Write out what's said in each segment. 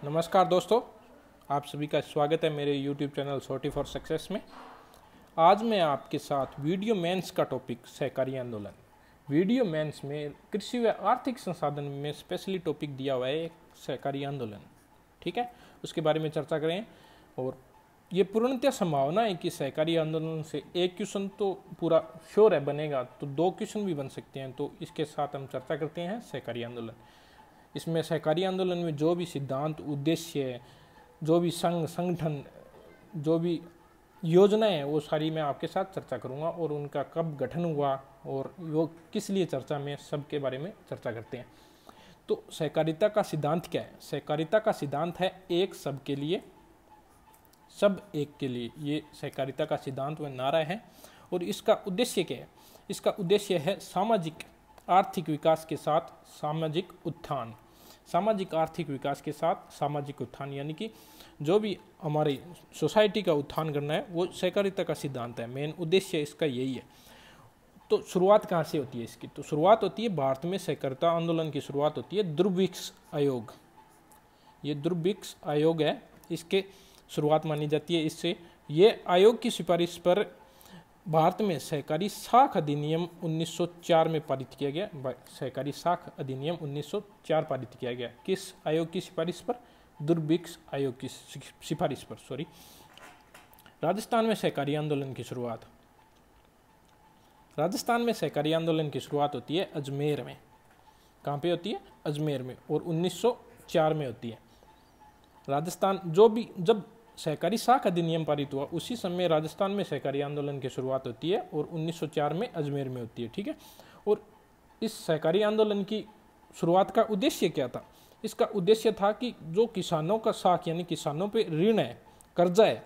नमस्कार दोस्तों, आप सभी का स्वागत है मेरे YouTube channel CT for success में। आज मैं आपके साथ वीडियो मेंस का टॉपिक सहकारी आंदोलन। वीडियो मेंस में कृषि व आर्थिक संसाधन में स्पेशली टॉपिक दिया हुआ है सहकारी आंदोलन। ठीक है, उसके बारे में चर्चा करें। और ये पूर्णतः संभावना है कि सहकारी आंदोलन से एक क्वेश्चन तो पूरा श्योर है बनेगा, तो दो क्वेश्चन भी बन सकते हैं। तो इसके साथ हम चर्चा करते हैं सहकारी आंदोलन। इसमें सहकारी आंदोलन में जो भी सिद्धांत, उद्देश्य, जो भी संगठन, जो भी योजनाएं हैं, वो सारी मैं आपके साथ चर्चा करूंगा और उनका कब गठन हुआ और वो किस लिए चर्चा में, सब के बारे में चर्चा करते हैं। तो सहकारिता का सिद्धांत क्या है? सहकारिता का सिद्धांत है एक सबके लिए, सब एक के लिए। ये सहकारिता का सिद्धांत व नारा है। और इसका उद्देश्य क्या है? इसका उद्देश्य है सामाजिक आर्थिक विकास के साथ सामाजिक उत्थान। सामाजिक आर्थिक विकास के साथ सामाजिक उत्थान, यानी कि जो भी हमारी सोसाइटी का उत्थान करना है वो सहकारिता का सिद्धांत है। मेन उद्देश्य इसका यही है। तो शुरुआत कहाँ से होती है इसकी? तो शुरुआत होती है भारत में सहकारिता आंदोलन की शुरुआत होती है दुर्भिक्ष आयोग। ये दुर्भिक्ष आयोग है, इसके शुरुआत मानी जाती है इससे। ये आयोग की सिफारिश पर भारत में सहकारी साख अधिनियम 1904 में पारित किया गया। सहकारी साख अधिनियम 1904 पारित किया गया। किस आयोग की सिफारिश पर? दुर्भिक्ष आयोग की सिफारिश पर। राजस्थान में सहकारी आंदोलन की शुरुआत। राजस्थान में सहकारी आंदोलन की शुरुआत होती है अजमेर में। कहाँ पे होती है? अजमेर में। और 1904 में होती है। राजस्थान जब सहकारी साख अधिनियम पारित हुआ उसी समय राजस्थान में सहकारी आंदोलन की शुरुआत होती है और 1904 में अजमेर में होती है। ठीक है। और इस सहकारी आंदोलन की शुरुआत का उद्देश्य क्या था? इसका उद्देश्य था कि जो किसानों का साख, यानी किसानों पे ऋण है, कर्जा है,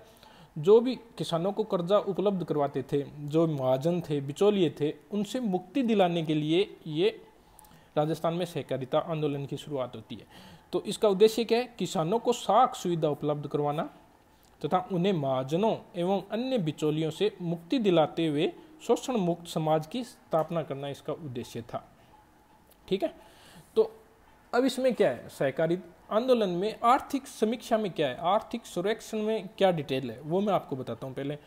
जो भी किसानों को कर्जा उपलब्ध करवाते थे, जो महाजन थे, बिचौलिए थे, उनसे मुक्ति दिलाने के लिए ये राजस्थान में सहकारिता आंदोलन की शुरुआत होती है। तो इसका उद्देश्य क्या है? किसानों को साख सुविधा उपलब्ध करवाना तथा उन्हें महाजनों एवं अन्य बिचौलियों से मुक्ति दिलाते हुए शोषण मुक्त समाज की स्थापना करना इसका उद्देश्य था। ठीक है। तो अब इसमें क्या है? सहकारी आंदोलन में आर्थिक समीक्षा में क्या है, आर्थिक सर्वेक्षण में क्या डिटेल है, वो मैं आपको बताता हूँ पहले।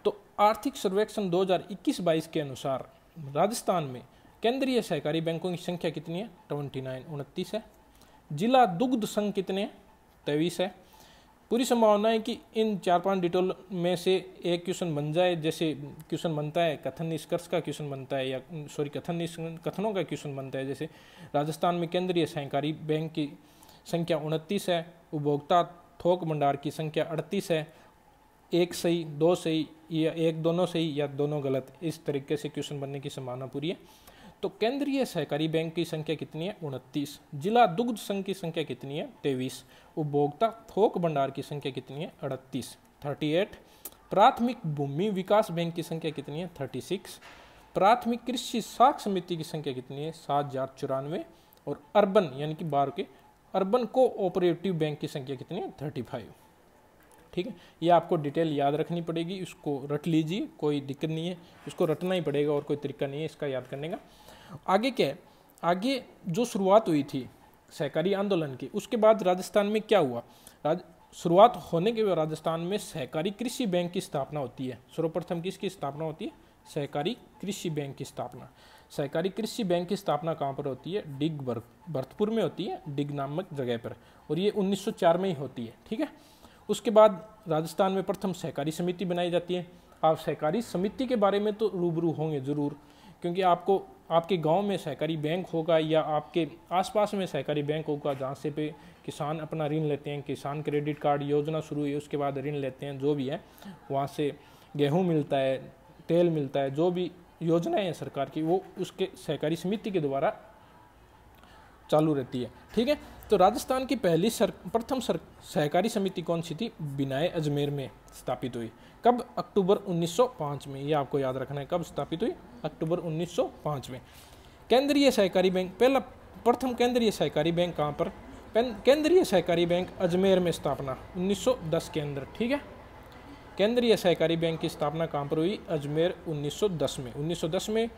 तो आर्थिक सर्वेक्षण 2021-22 के अनुसार राजस्थान में केंद्रीय सहकारी बैंकों की संख्या कितनी है? 29 है। जिला दुग्ध संघ कितने हैं? 23 है। पूरी संभावना है कि इन 4-5 डिटेल में से एक क्वेश्चन बन जाए। जैसे क्वेश्चन बनता है कथन निष्कर्ष का क्वेश्चन बनता है, या कथनों का क्वेश्चन बनता है। जैसे राजस्थान में केंद्रीय सहकारी बैंक की संख्या 29 है, उपभोक्ता थोक भंडार की संख्या 38 है। एक सही, दो सही, या एक दोनों सही या दोनों गलत, इस तरीके से क्वेश्चन बनने की संभावना पूरी है। तो केंद्रीय सहकारी बैंक की संख्या कितनी है? 29। जिला दुग्ध संघ की संख्या कितनी है? 23। उपभोक्ता थोक भंडार की संख्या कितनी है? 38। प्राथमिक भूमि विकास बैंक की संख्या कितनी है? 36। प्राथमिक कृषि साख समिति की संख्या कितनी है? 7094। और अर्बन, यानी कि बाहर के अर्बन कोऑपरेटिव बैंक की संख्या कितनी है? 35। ठीक है। ये आपको डिटेल याद रखनी पड़ेगी, इसको रट लीजिए, कोई दिक्कत नहीं है, इसको रटना ही पड़ेगा और कोई तरीका नहीं है इसका याद करने का। आगे क्या है? आगे जो शुरुआत हुई थी सहकारी आंदोलन की, उसके बाद राजस्थान में क्या हुआ? शुरुआत होने के बाद राजस्थान में सहकारी कृषि बैंक की स्थापना होती है। सर्वप्रथम किसकी स्थापना होती है? सहकारी कृषि बैंक की स्थापना। सहकारी कृषि बैंक की स्थापना कहाँ पर होती है? डिग भरतपुर में होती है, डिग नामक जगह पर। और ये 1904 में ही होती है। ठीक है। उसके बाद राजस्थान में प्रथम सहकारी समिति बनाई जाती है। आप सहकारी समिति के बारे में तो रूबरू होंगे जरूर, क्योंकि आपको आपके गांव में सहकारी बैंक होगा या आपके आसपास में सहकारी बैंक होगा, जहाँ से पे किसान अपना ऋण लेते हैं। किसान क्रेडिट कार्ड योजना शुरू हुई, उसके बाद ऋण लेते हैं, जो भी है वहाँ से गेहूँ मिलता है, तेल मिलता है, जो भी योजनाएं हैं सरकार की, वो उसके सहकारी समिति के द्वारा चालू रहती है। ठीक है। तो राजस्थान की पहली प्रथम सहकारी समिति कौन सी थी? बिनाए अजमेर में स्थापित हुई। कब? अक्टूबर 1905 में। ये आपको याद रखना है, कब स्थापित हुई? अक्टूबर 1905 में। केंद्रीय सहकारी बैंक, प्रथम केंद्रीय सहकारी बैंक कहाँ पर? केंद्रीय सहकारी बैंक अजमेर में स्थापना 1910 के अंदर। ठीक है। केंद्रीय सहकारी बैंक की स्थापना कहाँ पर हुई? अजमेर 1910 में। 1910 में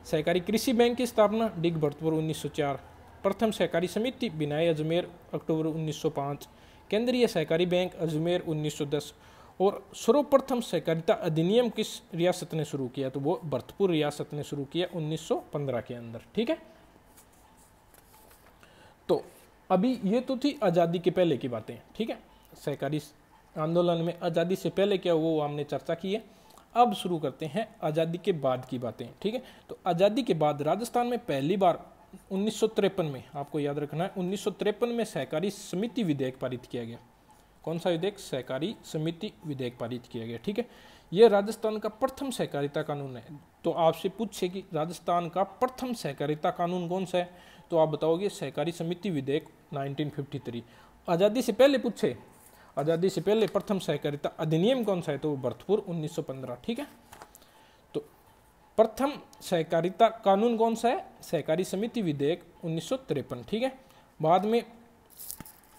सहकारी कृषि बैंक की स्थापना डिग भरतपुर 1904। प्रथम सहकारी समिति बिनाई अजमेर अक्टूबर 1905, केंद्रीय सहकारी बैंक अजमेर 1910। और सर्वप्रथम सहकारिता अधिनियम किस रियासत ने शुरू किया, तो वो भरतपुर रियासत ने शुरू किया 1915 के अंदर। ठीक है, तो अभी ये तो थी आज़ादी के पहले की बातें। ठीक है, सहकारी आंदोलन में आज़ादी से पहले क्या वो हमने चर्चा की है। अब शुरू करते हैं आज़ादी के बाद की बातें। ठीक है, तो आज़ादी के बाद राजस्थान में पहली बार 1953 में, आपको याद रखना है, 1953 में सहकारी समिति विधेयक पारित किया गया। कौन सा विधेयक? सहकारी समिति विधेयक पारित किया गया। ठीक है, यह राजस्थान का प्रथम सहकारिता कानून है। तो आपसे पूछे कि राजस्थान का प्रथम सहकारिता कानून कौन सा है, तो आप बताओगे सहकारी समिति विधेयक 1953। आज़ादी से पहले पूछे, आज़ादी से पहले प्रथम सहकारिता अधिनियम कौन सा है, तो भरतपुर 1915। ठीक है, तो प्रथम सहकारिता कानून कौन सा है? सहकारी समिति विधेयक 1953। ठीक है, बाद में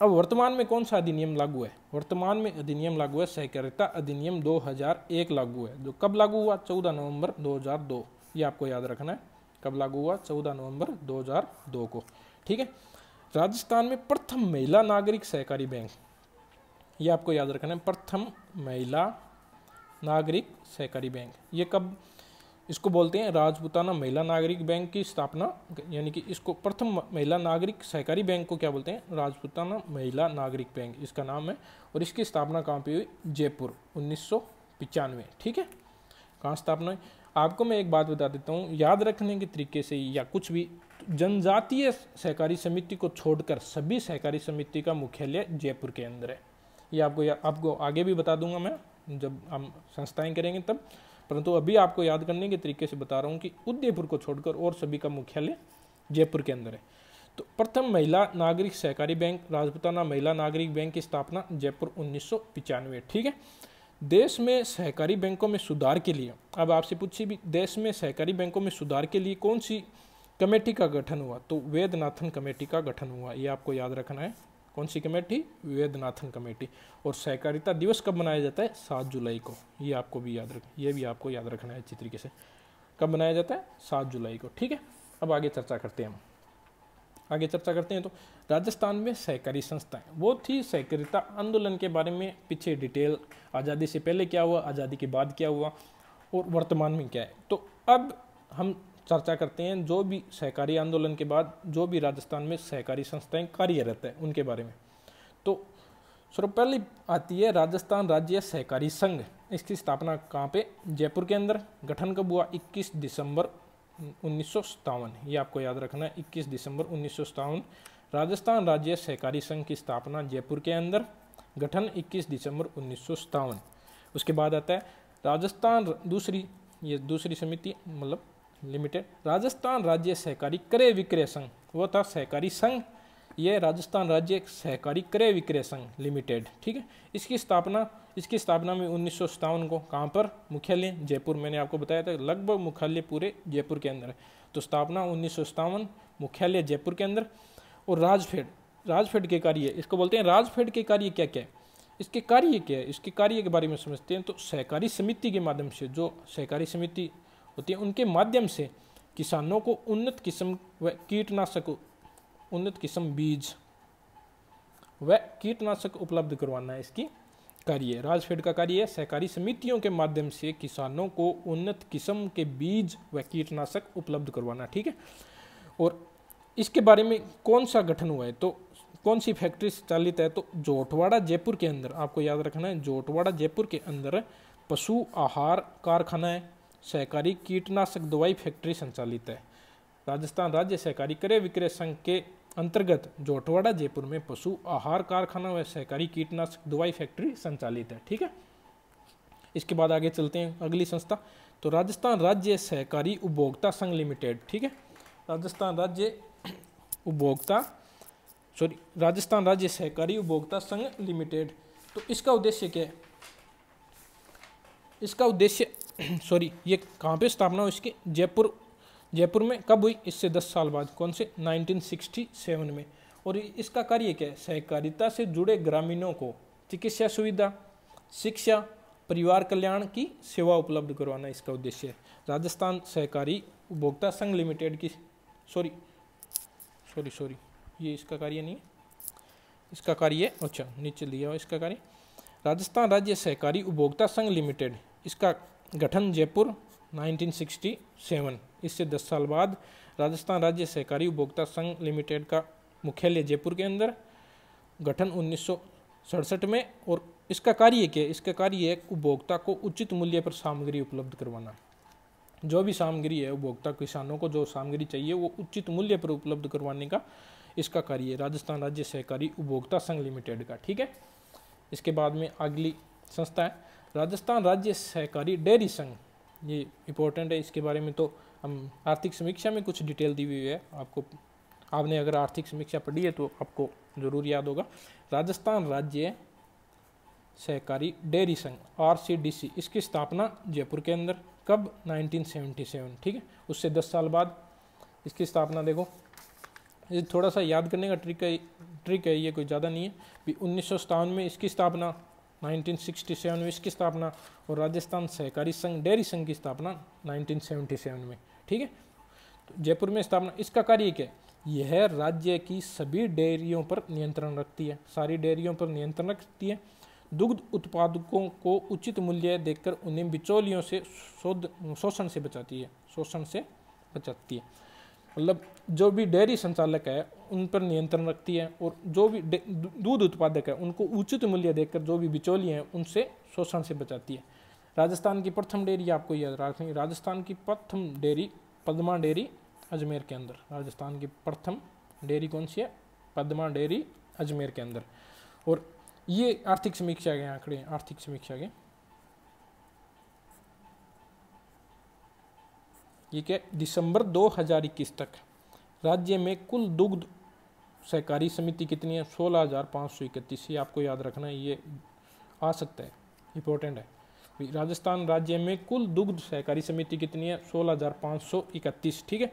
अब वर्तमान में कौन सा अधिनियम लागू है? वर्तमान में अधिनियम लागू है सहकारिता अधिनियम 2001 लागू है। जो कब लागू हुआ? 14 नवंबर 2002। ये आपको याद रखना है, कब लागू हुआ? 14 नवंबर 2002 को। ठीक है, राजस्थान में प्रथम महिला नागरिक सहकारी बैंक, ये आपको याद रखना है, प्रथम महिला नागरिक सहकारी बैंक। ये कब? इसको बोलते हैं राजपूताना महिला नागरिक बैंक की स्थापना, यानी कि इसको प्रथम महिला नागरिक सहकारी बैंक को क्या बोलते हैं? राजपूताना महिला नागरिक बैंक इसका नाम है। और इसकी स्थापना कहाँ पे हुई? जयपुर 1995। ठीक है, कहाँ स्थापना हुई? आपको मैं एक बात बता देता हूँ, याद रखने के तरीके से या कुछ भी, जनजातीय सहकारी समिति को छोड़कर सभी सहकारी समिति का मुख्यालय जयपुर के अंदर है। ये आपको आगे भी बता दूंगा मैं, जब हम संस्थाएं करेंगे तब, परंतु अभी आपको याद करने के तरीके से बता रहा हूँ कि उदयपुर को छोड़कर और सभी का मुख्यालय जयपुर के अंदर है। तो प्रथम महिला नागरिक सहकारी बैंक राजपूताना महिला नागरिक बैंक की स्थापना जयपुर 1995। ठीक है, देश में सहकारी बैंकों में सुधार के लिए, अब आपसे पूछिए भी, देश में सहकारी बैंकों में सुधार के लिए कौन सी कमेटी का गठन हुआ, तो वेदनाथन कमेटी का गठन हुआ। ये आपको याद रखना है, कौन सी कमेटी? वेदनाथन कमेटी। और सहकारिता दिवस कब मनाया जाता है? 7 जुलाई को। ये आपको भी याद रखना है अच्छी तरीके से, कब मनाया जाता है? 7 जुलाई को। ठीक है, अब आगे चर्चा करते हैं तो राजस्थान में सहकारी संस्थाएं, वो थी सहकारिता आंदोलन के बारे में पीछे डिटेल, आज़ादी से पहले क्या हुआ, आज़ादी के बाद क्या हुआ और वर्तमान में क्या है। तो अब हम चर्चा करते हैं जो भी सहकारी आंदोलन के बाद जो भी राजस्थान में सहकारी संस्थाएं कार्यरत है उनके बारे में। तो सर्वपहली आती है राजस्थान राज्य सहकारी संघ। इसकी स्थापना कहाँ पे? जयपुर के अंदर। गठन कब हुआ? 21 दिसंबर 1957। ये आपको याद रखना है, 21 दिसंबर 1957 राजस्थान राज्य सहकारी संघ की स्थापना जयपुर के अंदर। गठन 21 दिसंबर 1957। उसके बाद आता है राजस्थान दूसरी समिति मतलब लिमिटेड, राजस्थान राज्य सहकारी क्रय विक्रय संघ, वो था सहकारी संघ, ये राजस्थान राज्य सहकारी क्रय विक्रय संघ लिमिटेड। ठीक है, इसकी स्थापना में 1957 को कहाँ पर? मुख्यालय जयपुर। मैंने आपको बताया था लगभग मुख्यालय पूरे जयपुर के अंदर है। तो स्थापना 1957, मुख्यालय जयपुर के अंदर। और राजफेड के कार्य, इसको बोलते हैं राजफेड के कार्य क्या क्या है? इसके कार्य क्या है, इसके कार्य के बारे में समझते हैं। तो सहकारी समिति के माध्यम से, जो सहकारी समिति होती है उनके माध्यम से किसानों को उन्नत किस्म व कीटनाशक, उन्नत किस्म बीज व कीटनाशक उपलब्ध करवाना है इसकी कार्य। राजफेड का कार्य है सहकारी समितियों के माध्यम से किसानों को उन्नत किस्म के बीज व कीटनाशक उपलब्ध करवाना। ठीक है, और इसके बारे में कौन सा गठन हुआ है, तो कौन सी फैक्ट्री संचालित है, तो जोटवाड़ा जयपुर के अंदर। आपको याद रखना है, जोटवाड़ा जयपुर के अंदर पशु आहार कारखाना है, सहकारी कीटनाशक दवाई फैक्ट्री संचालित है। राजस्थान राज्य सहकारी क्रय विक्रय संघ के अंतर्गत जोटवाड़ा जयपुर में पशु आहार कारखाना व सहकारी कीटनाशक दवाई फैक्ट्री संचालित है। ठीक है, इसके बाद आगे चलते हैं अगली संस्था, तो राजस्थान राज्य सहकारी उपभोक्ता संघ लिमिटेड। ठीक है, राजस्थान राज्य सहकारी उपभोक्ता संघ लिमिटेड। तो इसका उद्देश्य क्या है? इसका उद्देश्य ये कहाँ पे स्थापना हुई इसकी? जयपुर में। कब हुई? इससे 10 साल बाद। कौन से? 1967 में। और इसका कार्य क्या है? सहकारिता से जुड़े ग्रामीणों को चिकित्सा सुविधा, शिक्षा, परिवार कल्याण की सेवा उपलब्ध करवाना इसका उद्देश्य है। राजस्थान सहकारी उपभोक्ता संघ लिमिटेड की सॉरी ये इसका कार्य नहीं है, इसका कार्य अच्छा नीचे लिया हुआ इसका कार्य। राजस्थान राज्य सहकारी उपभोक्ता संघ लिमिटेड, इसका गठन जयपुर 1967, इससे 10 साल बाद राजस्थान राज्य सहकारी उपभोक्ता संघ लिमिटेड का मुख्यालय जयपुर के अंदर, गठन 1967 में। और इसका कार्य क्या है? इसका कार्य है उपभोक्ता को उचित मूल्य पर सामग्री उपलब्ध करवाना। जो भी सामग्री है उपभोक्ता किसानों को जो सामग्री चाहिए वो उचित मूल्य पर उपलब्ध करवाने का इसका कार्य है राजस्थान राज्य सहकारी उपभोक्ता संघ लिमिटेड का। ठीक है, इसके बाद में अगली संस्था है राजस्थान राज्य सहकारी डेयरी संघ। ये इंपॉर्टेंट है, इसके बारे में तो हम आर्थिक समीक्षा में कुछ डिटेल दी हुई है आपको। आपने अगर आर्थिक समीक्षा पढ़ी है तो आपको जरूर याद होगा। राजस्थान राज्य सहकारी डेयरी संघ RCDC, इसकी स्थापना जयपुर के अंदर कब? 1977। ठीक है, उससे 10 साल बाद इसकी स्थापना। देखो ये थोड़ा सा याद करने का ट्रिक है, ये कोई ज़्यादा नहीं है। 1957 में इसकी स्थापना, 1967 में इसकी स्थापना, और राजस्थान सहकारी संघ डेयरी संघ की स्थापना 1977 में। ठीक है, तो जयपुर में स्थापना। इसका कार्य क्या है? यह राज्य की सभी डेयरियों पर नियंत्रण रखती है, सारी डेयरियों पर नियंत्रण रखती है। दुग्ध उत्पादकों को उचित मूल्य देकर उन्हें बिचौलियों से शोषण से बचाती है, मतलब जो भी डेयरी संचालक है उन पर नियंत्रण रखती है, और जो भी दूध उत्पादक है उनको उचित मूल्य देकर जो भी बिचौलिए हैं उनसे शोषण से बचाती है। राजस्थान की प्रथम डेयरी आपको याद रखनी, राजस्थान की प्रथम डेयरी पद्मा डेयरी अजमेर के अंदर। राजस्थान की प्रथम डेयरी कौन सी है? पद्मा डेयरी अजमेर के अंदर। और ये आर्थिक समीक्षा के आंकड़े, आर्थिक समीक्षा के ये क्या? दिसंबर 2021 तक राज्य में कुल दुग्ध सहकारी समिति कितनी है? 16,531। ये आपको याद रखना है, ये आ सकता है, इंपॉर्टेंट है। राजस्थान राज्य में कुल दुग्ध सहकारी समिति कितनी है? 16,531। ठीक है,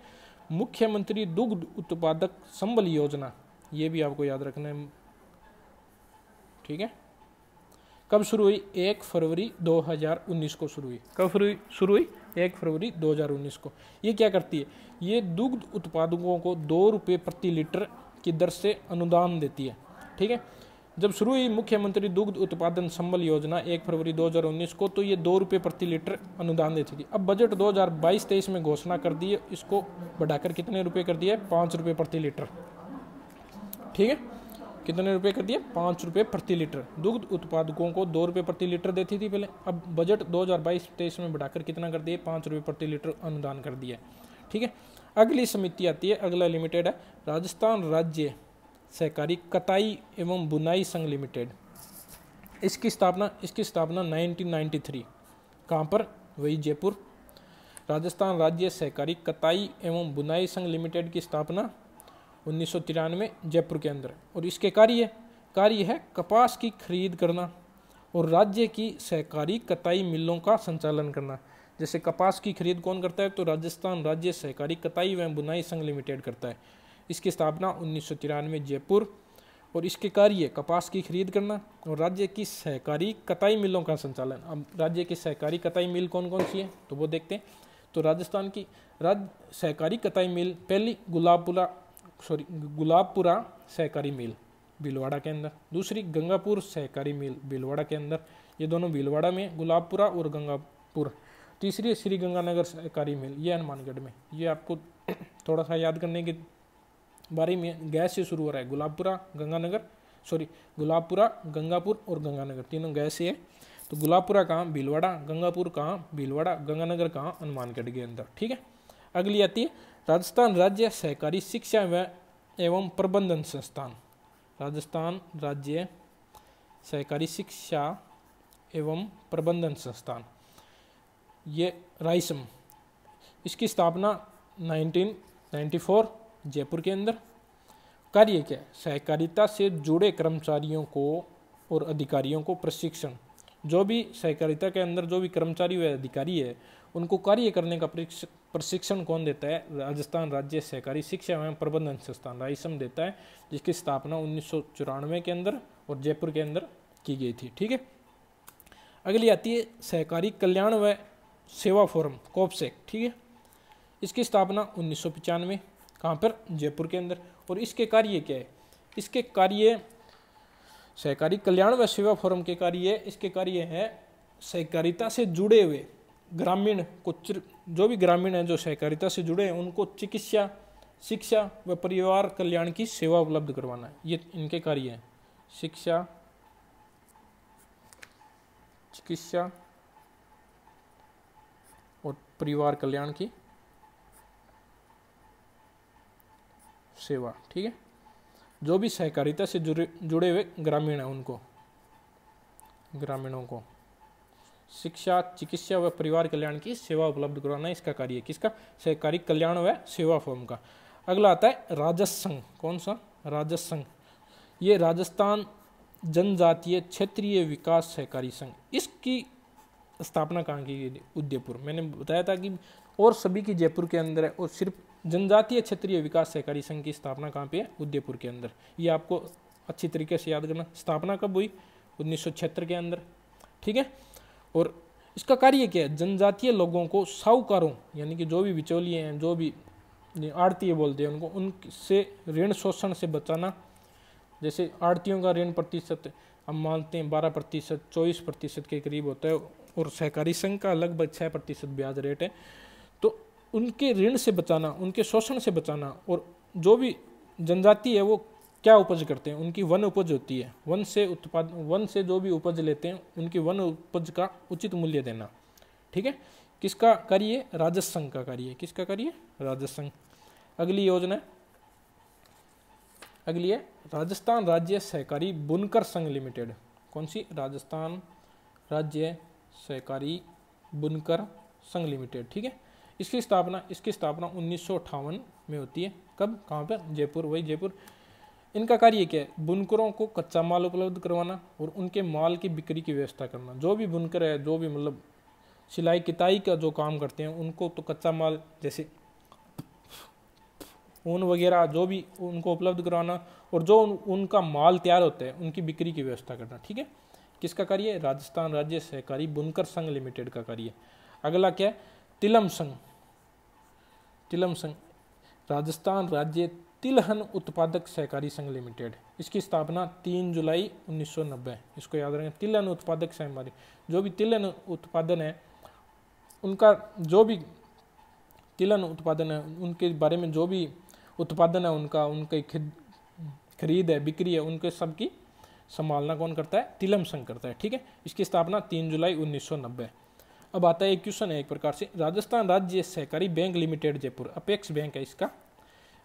मुख्यमंत्री दुग्ध उत्पादक संबल योजना, ये भी आपको याद रखना है। ठीक है, कब शुरू हुई? 1 फरवरी 2019 को शुरू हुई। कब शुरू हुई? 1 फरवरी 2019 को। ये क्या करती है? ये दुग्ध उत्पादकों को 2 रुपये प्रति लीटर की दर से अनुदान देती है। ठीक है, जब शुरू हुई मुख्यमंत्री दुग्ध उत्पादन संबल योजना 1 फरवरी 2019 को, तो ये 2 रुपये प्रति लीटर अनुदान देती थी। अब बजट 2022-23 में घोषणा कर दी है, इसको बढ़ाकर कितने रुपये कर दिया है? 5 रुपये प्रति लीटर। ठीक है, कितने रुपए कर दिए? 5 रुपये प्रति लीटर। दुग्ध उत्पादकों को 2 रुपये प्रति लीटर देती थी पहले, अब बजट 2022-23 में बढ़ाकर कितना कर दिए? 5 रुपये प्रति लीटर अनुदान कर दिया। ठीक है, अगली समिति आती है, अगला लिमिटेड है राजस्थान राज्य सहकारी कताई एवं बुनाई संघ लिमिटेड। इसकी स्थापना 1993। कहाँ पर? वही जयपुर। राजस्थान राज्य सहकारी कताई एवं बुनाई संघ लिमिटेड की स्थापना 1993 जयपुर के अंदर। और इसके कार्य है कपास की खरीद करना और राज्य की सहकारी कताई मिलों का संचालन करना। जैसे कपास की खरीद कौन करता है? तो राजस्थान राज्य सहकारी कताई एवं बुनाई संघ लिमिटेड करता है। इसकी स्थापना 1993 जयपुर। और इसके कार्य कपास की खरीद करना और राज्य की सहकारी कताई मिलों का संचालन। अब राज्य की सहकारी कताई मिल कौन कौन सी है तो वो देखते हैं। तो राजस्थान की राज्य सहकारी कताई मिल, पहली गुलाबपुरा सहकारी मिल भीलवाड़ा के अंदर, दूसरी गंगापुर सहकारी मिल भीलवाड़ा के अंदर, ये दोनों भीलवाड़ा में, गुलाबपुरा और गंगापुर। तीसरी श्री गंगानगर सहकारी मिल, ये हनुमानगढ़ में। ये आपको थोड़ा सा याद करने के बारे में, गैस से शुरू हो रहा है। गुलाबपुरा गंगापुर और गंगानगर, तीनों गैस से है। तो गुलाबपुरा कहाँ? भीलवाड़ा। गंगापुर कहाँ? भीलवाड़ा। गंगानगर कहाँ? हनुमानगढ़ के अंदर। ठीक है, अगली आती है राजस्थान राज्य सहकारी शिक्षा एवं प्रबंधन संस्थान। राजस्थान राज्य सहकारी शिक्षा एवं प्रबंधन संस्थान, ये राइसम। इसकी स्थापना 1994 जयपुर के अंदर। कार्य क्या है? सहकारिता से जुड़े कर्मचारियों को और अधिकारियों को प्रशिक्षण। जो भी सहकारिता के अंदर जो भी कर्मचारी व अधिकारी है उनको कार्य करने का प्रशिक्षण कौन देता है? राजस्थान राज्य सहकारी शिक्षा एवं प्रबंधन संस्थान राइसम देता है, जिसकी स्थापना 1994 के अंदर और जयपुर के अंदर की गई थी। ठीक है, अगली आती है सहकारी कल्याण व सेवा फोरम कोपसेक। ठीक है, इसकी स्थापना 1995, कहाँ पर? जयपुर के अंदर। और इसके कार्य क्या है? इसके कार्य सहकारी कल्याण व सेवा फोरम के कार्य, इसके कार्य है सहकारिता से जुड़े हुए ग्रामीण को, जो भी ग्रामीण है जो सहकारिता से जुड़े हैं उनको चिकित्सा, शिक्षा व परिवार कल्याण की सेवा उपलब्ध करवाना है। ये इनके कार्य है, शिक्षा, चिकित्सा और परिवार कल्याण की सेवा। ठीक है, जो भी सहकारिता से जुड़े हुए ग्रामीण हैं उनको, ग्रामीणों को शिक्षा, चिकित्सा व परिवार कल्याण की सेवा उपलब्ध करवाना इसका कार्य है। किसका? सहकारी कल्याण व सेवा फोरम का। अगला आता है राजस्व संघ। कौन सा? राजस्व संघ। ये राजस्थान जनजातीय क्षेत्रीय विकास सहकारी संघ, इसकी स्थापना कहाँ की गई? उदयपुर। मैंने बताया था कि और सभी की जयपुर के अंदर है, और सिर्फ जनजातीय क्षेत्रीय विकास सहकारी संघ की स्थापना कहाँ पे है? उदयपुर के अंदर। ये आपको अच्छी तरीके से याद करना। स्थापना कब हुई? 1976 के अंदर। ठीक है, और इसका कार्य क्या है? जनजातीय लोगों को साहूकारों, यानी कि जो भी बिचौलिए हैं, जो भी आड़तीय बोलते हैं उनको, उनसे ऋण शोषण से बचाना। जैसे आड़तियों का ऋण प्रतिशत हम मानते हैं 12%, 24% के करीब होता है, और सहकारी संघ का लगभग 6% ब्याज रेट है। तो उनके ऋण से बचाना, उनके शोषण से बचाना। और जो भी जनजाति है वो क्या उपज करते हैं? उनकी वन उपज होती है, वन से जो भी उपज लेते हैं उनकी वन उपज का उचित मूल्य देना। ठीक है, किसका कार्य है? राजस्व संघ का कार्य है। किसका कार्य है? राजस्व संघ। अगली योजना, अगली है राजस्थान राज्य सहकारी बुनकर संघ लिमिटेड। कौन सी? राजस्थान राज्य सहकारी बुनकर संघ लिमिटेड। ठीक है, इसकी स्थापना 1958 में होती है। कब? कहाँ पर? जयपुर। वही जयपुर। इनका कार्य क्या है? बुनकरों को कच्चा माल उपलब्ध करवाना और उनके माल की बिक्री की व्यवस्था करना। जो भी बुनकर है, जो भी मतलब सिलाई किताई का जो काम करते हैं, उनको तो कच्चा माल जैसे ऊन वगैरह जो भी उनको उपलब्ध करवाना, और जो उनका माल तैयार होता है उनकी बिक्री की व्यवस्था करना। ठीक है, किसका कार्य है? राजस्थान राज्य सहकारी बुनकर संघ लिमिटेड का कार्य। अगला क्या है? तिलम संघ। तिलम संघ राजस्थान राज्य तिलहन उत्पादक सहकारी संघ लिमिटेड। इसकी स्थापना 3 जुलाई 1990। इसको याद रखें, तिलहन उत्पादक सहकारी। जो भी तिलहन उत्पादन है उनका, जो भी तिलहन उत्पादन है उनके बारे में, जो भी उत्पादन है उनका, उनकी खरीद है, बिक्री है, उनके सबकी संभालना कौन करता है? तिलम संघ करता है। ठीक है, इसकी स्थापना 3 जुलाई 1990। अब आता है एक क्वेश्चन है एक प्रकार से, राजस्थान राज्य सहकारी bank limited Jaipur, apex bank है इसका।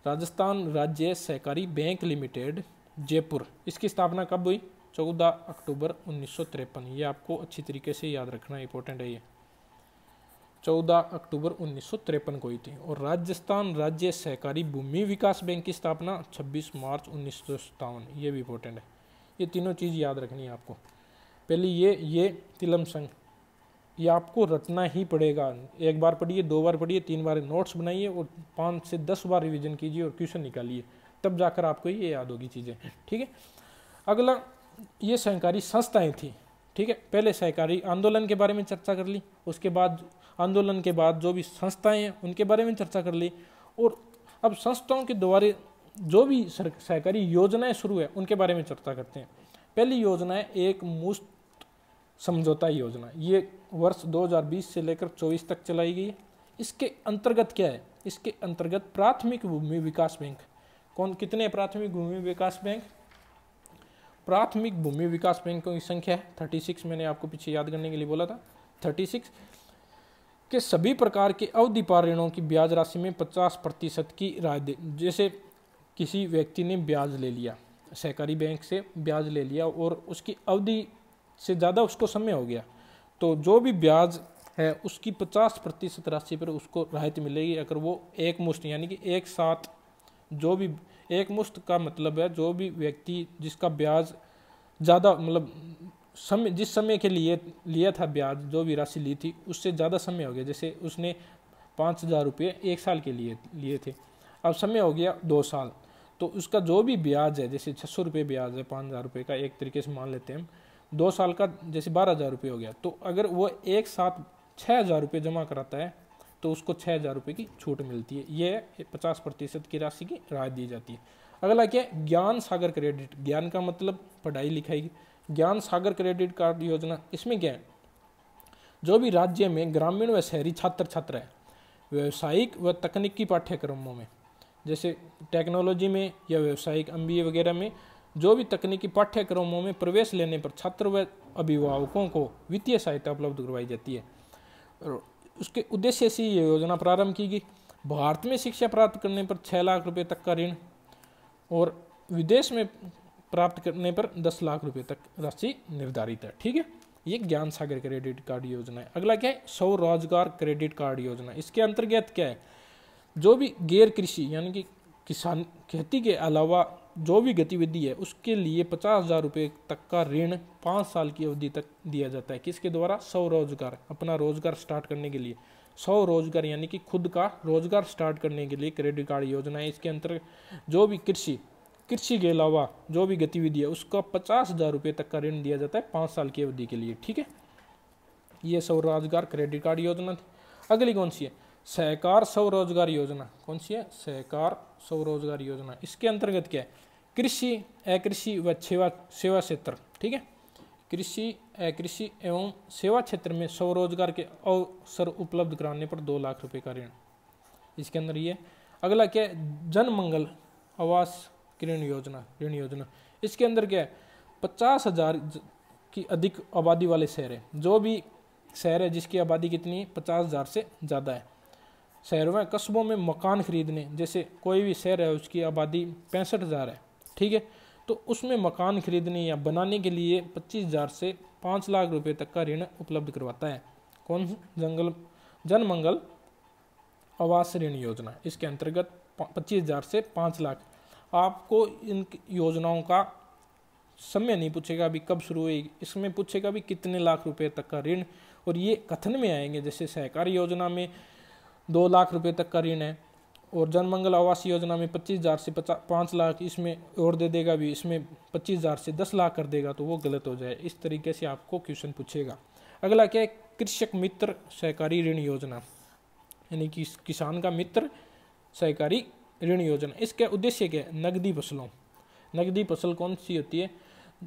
राजस्थान राज्य सहकारी बैंक लिमिटेड जयपुर, इसकी स्थापना कब हुई? 14 अक्टूबर 1953। ये आपको अच्छी तरीके से याद रखना इंपॉर्टेंट है। ये 14 अक्टूबर 1953 को हुई थी। और राजस्थान राज्य सहकारी भूमि विकास बैंक की स्थापना 26 मार्च 1957। ये भी इंपॉर्टेंट है। ये तीनों चीज़ याद रखनी है आपको। पहले ये तिलम संघ, ये आपको रटना ही पड़ेगा। एक बार पढ़िए, 2 बार पढ़िए, 3 बार नोट्स बनाइए, और 5 से 10 बार रिवीजन कीजिए और क्वेश्चन निकालिए, तब जाकर आपको ये याद होगी चीज़ें। ठीक है, अगला ये सहकारी संस्थाएं थी। ठीक है, पहले सहकारी आंदोलन के बारे में चर्चा कर ली, उसके बाद आंदोलन के बाद जो भी संस्थाएं हैं उनके बारे में चर्चा कर ली, और अब संस्थाओं के द्वारा जो भी सहकारी योजनाएं शुरू है उनके बारे में चर्चा करते हैं। पहली योजना है एक मुश्त समझौता योजना। ये वर्ष 2020 से लेकर 24 तक चलाई गई है। इसके अंतर्गत क्या है? इसके अंतर्गत प्राथमिक भूमि विकास बैंक। कितने प्राथमिक भूमि विकास बैंक? प्राथमिक भूमि विकास बैंकों की संख्या है 36। मैंने आपको पीछे याद करने के लिए बोला था 36 के सभी प्रकार के अवधि पार ऋणों की ब्याज राशि में 50% की राहत दे। जैसे किसी व्यक्ति ने ब्याज ले लिया, सहकारी बैंक से ब्याज ले लिया, और उसकी अवधि से ज़्यादा उसको समय हो गया, तो जो भी ब्याज है उसकी 50% राशि पर उसको राहत मिलेगी। अगर वो एक मुश्त, यानी कि एक साथ, जो भी एक मुश्त का मतलब है जो भी व्यक्ति जिसका ब्याज ज़्यादा, मतलब समय, जिस समय के लिए लिया था ब्याज, जो भी राशि ली थी उससे ज़्यादा समय हो गया। जैसे उसने 5,000 रुपये 1 साल के लिए थे, अब समय हो गया 2 साल, तो उसका जो भी ब्याज है, जैसे 600 रुपये ब्याज है 5,000 रुपये का, एक तरीके से मान लेते हैं हम, 2 साल का जैसे 12,000 रुपये हो गया। तो अगर वो एक साथ 6,000 रुपये जमा कराता है तो उसको 6,000 रुपये की छूट मिलती है। ये 50% की राशि की राहत दी जाती है। अगला क्या है, ज्ञान सागर क्रेडिट, ज्ञान का मतलब पढ़ाई लिखाई, ज्ञान सागर क्रेडिट कार्ड योजना। इसमें क्या है, जो भी राज्य में ग्रामीण व शहरी छात्र छात्र है व्यावसायिक व तकनीकी पाठ्यक्रमों में, जैसे टेक्नोलॉजी में या व्यावसायिक MBA वगैरह में जो भी तकनीकी पाठ्यक्रमों में प्रवेश लेने पर छात्र व अभिभावकों को वित्तीय सहायता उपलब्ध करवाई जाती है। और उसके उद्देश्य से ये योजना प्रारंभ की गई। भारत में शिक्षा प्राप्त करने पर 6 लाख रुपए तक का ऋण और विदेश में प्राप्त करने पर 10 लाख रुपए तक राशि निर्धारित है। ठीक है, ये ज्ञान सागर क्रेडिट कार्ड योजना है। अगला क्या है, स्वरोजगार क्रेडिट कार्ड योजना। इसके अंतर्गत क्या है, जो भी गैर कृषि यानी कि किसान खेती के अलावा जो भी गतिविधि है उसके लिए 50,000 रुपये तक का ऋण 5 साल की अवधि तक दिया जाता है। किसके द्वारा, स्वरोजगार, अपना रोजगार स्टार्ट करने के लिए, स्वरोजगार यानी कि खुद का रोजगार स्टार्ट करने के लिए क्रेडिट कार्ड योजना है। इसके अंतर्गत जो भी कृषि के अलावा जो भी गतिविधि है उसका 50,000 रुपये तक का ऋण दिया जाता है 5 साल की अवधि के लिए। ठीक है, ये स्वरोजगार क्रेडिट कार्ड योजना थी। अगली कौन सी है, सहकार स्वरोजगार योजना। कौन सी है, सहकार स्वरोजगार योजना। इसके अंतर्गत क्या है, कृषि, अकृषि व सेवा क्षेत्र। ठीक है, कृषि, अकृषि एवं सेवा क्षेत्र में स्वरोजगार के अवसर उपलब्ध कराने पर 2 लाख रुपए का ऋण इसके अंदर ये। अगला क्या है, जन मंगल आवास ऋण योजना। इसके अंदर क्या है, 50,000 की अधिक आबादी वाले शहर है, जो भी शहर है जिसकी आबादी कितनी है, 50,000 से ज़्यादा है, शहरों में कस्बों में मकान खरीदने, जैसे कोई भी शहर है उसकी आबादी 65,000 है। ठीक है, तो उसमें मकान खरीदने या बनाने के लिए 25,000 से 5 लाख रुपए तक का ऋण उपलब्ध करवाता है। कौन, जन मंगल आवास ऋण योजना। इसके अंतर्गत 25,000 से 5 लाख। आपको इन योजनाओं का समय नहीं पूछेगा अभी कब शुरू हुई, इसमें पूछेगा भी कितने लाख रुपए तक का ऋण, और ये कथन में आएंगे। जैसे सहकारी योजना में 2 लाख रुपए तक का ऋण है, और जनमंगल आवास योजना में 25,000 से 5 लाख, इसमें और दे देगा भी, इसमें 25,000 से 10 लाख कर देगा तो वो गलत हो जाए। इस तरीके से आपको क्वेश्चन पूछेगा। अगला क्या है, कृषक मित्र सहकारी ऋण योजना, यानी कि किसान का मित्र सहकारी ऋण योजना। इसका उद्देश्य क्या है, नकदी फसलों, नकदी फसल कौन सी होती है,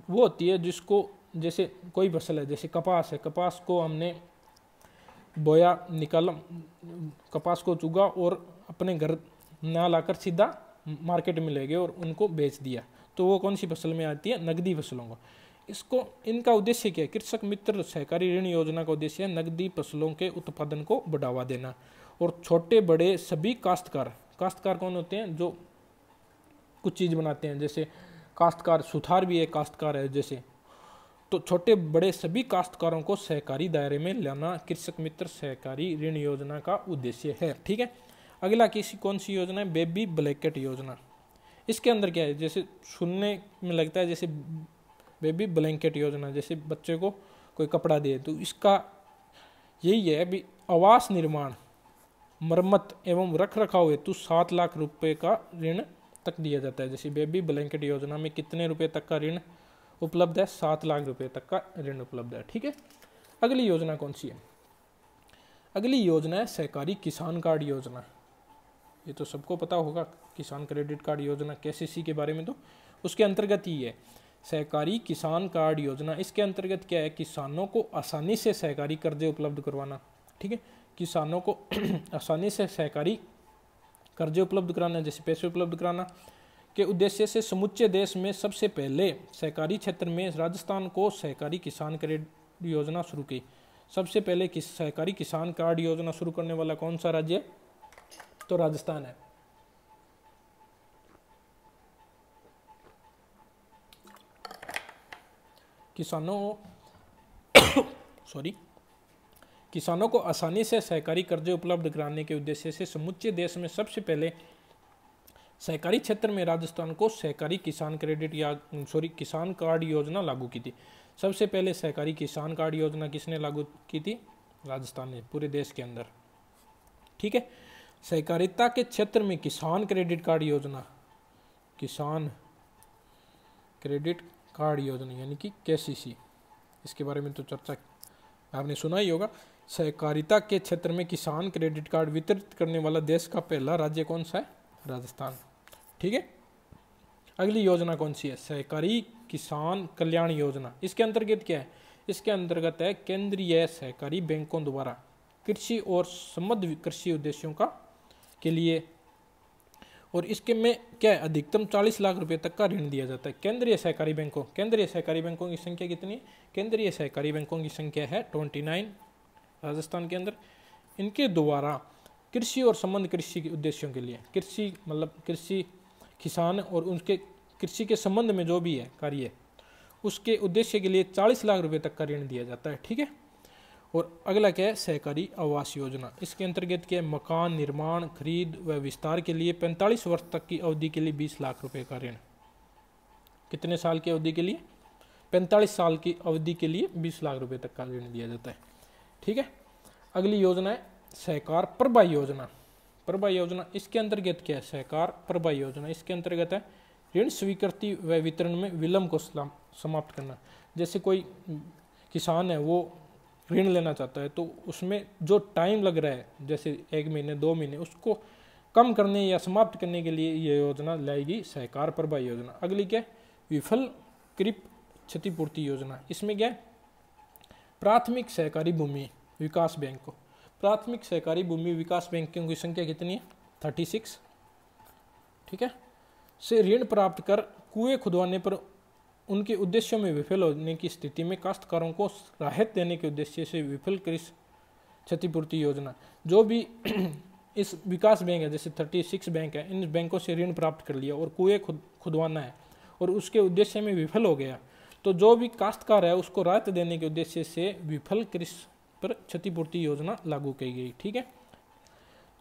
वो होती है जिसको, जैसे कोई फसल है, जैसे कपास है, कपास को हमने बोया, निकाला, कपास को चुगा और अपने घर ना लाकर सीधा मार्केट में ले गए और उनको बेच दिया, तो वो कौन सी फसल में आती है, नकदी फसलों को। इसको, इनका उद्देश्य क्या है, कृषक मित्र सहकारी ऋण योजना का उद्देश्य है नकदी फसलों के उत्पादन को बढ़ावा देना, और छोटे बड़े सभी काश्तकार कौन होते हैं, जो कुछ चीज़ बनाते हैं, जैसे काश्तकार, सुथार भी है, काश्तकार है जैसे, तो छोटे बड़े सभी काश्तकारों को सहकारी दायरे में लाना कृषक मित्र सहकारी ऋण योजना का उद्देश्य है। ठीक है, अगला कौन सी योजना है, बेबी ब्लैंकेट योजना। इसके अंदर क्या है, जैसे सुनने में लगता है जैसे बेबी ब्लैंकेट योजना, जैसे बच्चे को कोई कपड़ा दे, तो इसका यही है भी आवास निर्माण, मरम्मत एवं रख रखाव हेतु 7 लाख रुपए का ऋण तक दिया जाता है। जैसे बेबी ब्लैंकेट योजना में कितने रुपए तक का ऋण उपलब्ध है, 7 लाख रुपए तक का ऋण उपलब्ध है। ठीक है, अगली योजना कौन सी है, अगली योजना है सहकारी किसान कार्ड योजना। ये तो सबको पता होगा, किसान क्रेडिट कार्ड योजना, KCC के बारे में, तो उसके अंतर्गत ही है सहकारी किसान कार्ड योजना। इसके अंतर्गत क्या है, किसानों को आसानी से सहकारी कर्जे उपलब्ध करवाना। ठीक है, किसानों को आसानी से सहकारी कर्जे उपलब्ध कराना, जैसे पैसे उपलब्ध कराना के उद्देश्य से समूचे देश में सबसे पहले सहकारी क्षेत्र में राजस्थान को सहकारी किसान क्रेडिट योजना शुरू की। सबसे पहले सहकारी किसान कार्ड योजना शुरू करने वाला कौन सा राज्य है, तो राजस्थान है। किसानों को आसानी से सहकारी कर्जे उपलब्ध कराने के उद्देश्य से समूचे देश में सबसे पहले सहकारी क्षेत्र में राजस्थान को सहकारी किसान किसान कार्ड योजना लागू की थी। सबसे पहले सहकारी किसान कार्ड योजना किसने लागू की थी, राजस्थान ने, पूरे देश के अंदर। ठीक है, सहकारिता के क्षेत्र में किसान क्रेडिट कार्ड योजना, किसान क्रेडिट कार्ड योजना यानी कि KCC, इसके बारे में तो चर्चा आपने सुना ही होगा। सहकारिता के क्षेत्र में किसान क्रेडिट कार्ड वितरित करने वाला देश का पहला राज्य कौन सा है, राजस्थान। ठीक है, अगली योजना कौन सी है? सहकारी किसान कल्याण योजना। इसके अंतर्गत क्या है? इसके अंतर्गत है केंद्रीय सहकारी बैंकों द्वारा कृषि और संबद्ध कृषि उद्देश्यों का के लिए, और इसके में क्या है, अधिकतम 40 लाख रुपए तक का ऋण दिया जाता है केंद्रीय सहकारी बैंकों। केंद्रीय सहकारी बैंकों की संख्या कितनी है? केंद्रीय सहकारी बैंकों की संख्या है 29 राजस्थान के अंदर। इनके द्वारा कृषि और संबद्ध कृषि के उद्देश्यों के लिए, कृषि मतलब कृषि किसान और उनके कृषि के संबंध में जो भी है कार्य, उसके उद्देश्य के लिए 40 लाख रुपए तक का ऋण दिया जाता है। ठीक है। और अगला क्या है? सहकारी आवास योजना। इसके अंतर्गत क्या है? मकान निर्माण, खरीद व विस्तार के लिए 45 वर्ष तक की अवधि के लिए 20 लाख रुपए का ऋण। कितने साल की अवधि के लिए? 45 साल की अवधि के लिए 20 लाख रुपए तक का ऋण दिया जाता है। ठीक है। अगली योजना है सहकार प्रभा योजना। प्रभा योजना, इसके अंतर्गत क्या है? सहकार प्रभा योजना, इसके अंतर्गत है ऋण स्वीकृति व वितरण में विलंब को समाप्त करना। जैसे कोई किसान है, वो ऋण लेना चाहता है, तो उसमें जो टाइम लग रहा है, जैसे 1 महीने 2 महीने, उसको कम करने या समाप्त करने के लिए यह योजना लाएगी सहकार प्रभा योजना। अगली क्या है? विफल कृषि क्षतिपूर्ति योजना। इसमें क्या है? प्राथमिक सहकारी भूमि विकास बैंक को, प्राथमिक सहकारी भूमि विकास बैंकों की संख्या कितनी है? 36। ठीक है। से ऋण प्राप्त कर कुएं खुदवाने पर उनके उद्देश्यों में विफल होने की स्थिति में काश्तकारों को राहत देने के उद्देश्य से विफल कृषि क्षतिपूर्ति योजना। जो भी इस विकास बैंक है, जैसे 36 बैंक है, इन बैंकों से ऋण प्राप्त कर लिया और कुएं खुदवाना है और उसके उद्देश्य में विफल हो गया, तो जो भी काश्तकार है उसको राहत देने के उद्देश्य से विफल कृषि पर क्षतिपूर्ति योजना लागू की गई। ठीक है।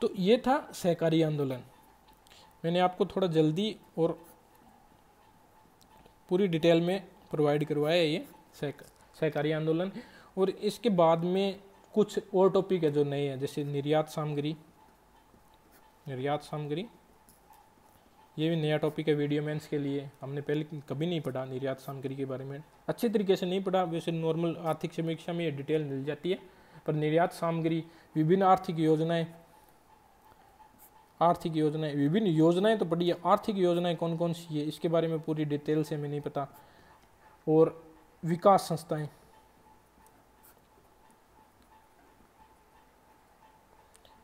तो ये था सहकारी आंदोलन। मैंने आपको थोड़ा जल्दी और पूरी डिटेल में प्रोवाइड करवाया ये सहकारी आंदोलन। और इसके बाद में कुछ और टॉपिक है जो नए हैं, जैसे निर्यात सामग्री। निर्यात सामग्री ये भी नया टॉपिक है वीडियो मेंस के लिए। हमने पहले कभी नहीं पढ़ा निर्यात सामग्री के बारे में, अच्छे तरीके से नहीं पढ़ा। वैसे नॉर्मल आर्थिक समीक्षा में ये डिटेल मिल जाती है, पर निर्यात सामग्री, विभिन्न आर्थिक योजनाएं, विभिन्न योजनाएं तो पढ़ी है, आर्थिक योजनाएं कौन कौन सी है इसके बारे में पूरी डिटेल से हमें नहीं पता। और विकास संस्थाएं,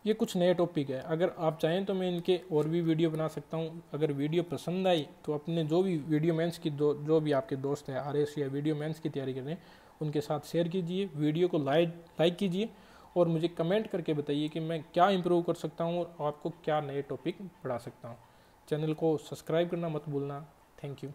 ये कुछ नए टॉपिक है। अगर आप चाहें तो मैं इनके और भी वीडियो बना सकता हूं। अगर वीडियो पसंद आई तो अपने जो भी वीडियो मेंस की जो भी आपके दोस्त हैं RS या वीडियो मेंस की तैयारी कर रहे हैं, उनके साथ शेयर कीजिए, वीडियो को लाइक कीजिए और मुझे कमेंट करके बताइए कि मैं क्या इंप्रूव कर सकता हूँ और आपको क्या नए टॉपिक पढ़ा सकता हूँ। चैनल को सब्सक्राइब करना मत भूलना। Thank you.